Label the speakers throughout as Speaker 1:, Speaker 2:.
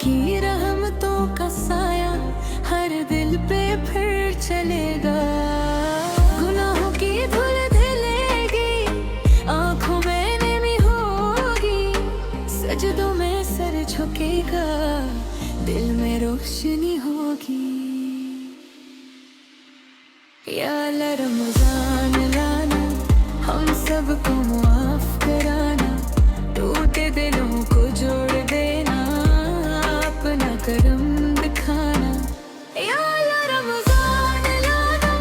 Speaker 1: की रहमतों का साया हर दिल पे फिर चलेगा। गुनाहों की धूल धुलेगी, आंखों में नमी होगी, सजदों में सर झुकेगा, दिल में रोशनी होगी। या अल्लाह रमजान लाना, हम सबको माफ कराना, टूटे दिलों को जोड़ देना, अपना करम दिखाना। या अल्लाह रमजान लाना,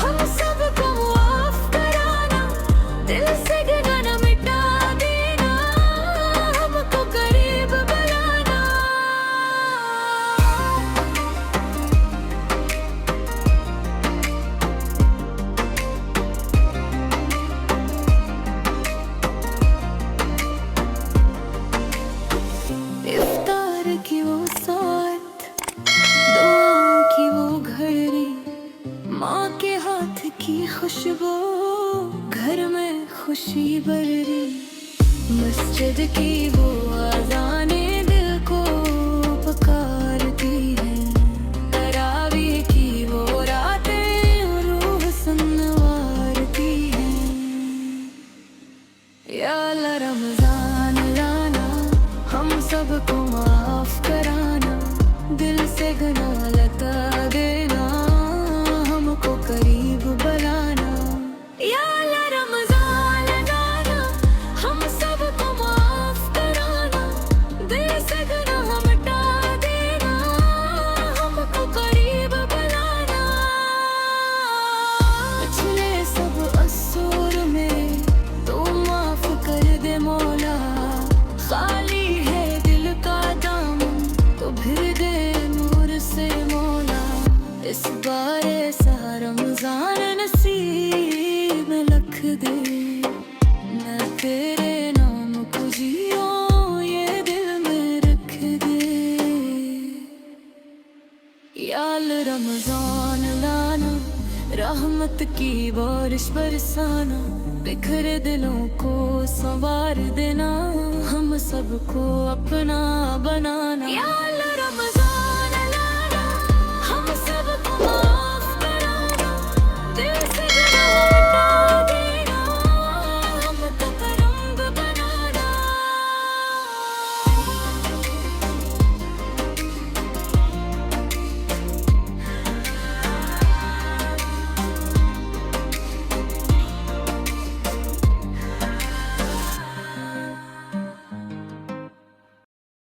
Speaker 1: हम सबको माफ कराना, दिल से गिला मिटा देना, हमको करीब बुलाना। इफ्तार की वो साथ, दुआओं की वो घड़ी, माँ के हाथ की खुशबू, घर में खुशी बररी, मस्जिद की वो आज़ाने दिल को पुकारती है, तरावीह की वो रातें रूह संवारती है। या अल्लाह रमजान लाना, हम सबको माफ कराना, दिल से गुनाह लता देना, हमको करीब बुलाना। या अल्लाह रमजान लाना, हम सबको माफ कराना, दिल से गुनाह मिटा देना, हमको करीब बुलाना। पिछले सब असूर में तू माफ कर दे मौला, खाली है दिल का दामन तो भर दे नूर से मौला। इस बार ऐसा रमजान नसीब में लिख दे, मैं तेरे नाम को जियो ये दिल में रख दे। या अल्लाह रमजान लाना, रहमत की बारिश बरसाना, बिखरे दिलों को संवार देना, हम सबको अपना बनाना। या अल्लाह रमजान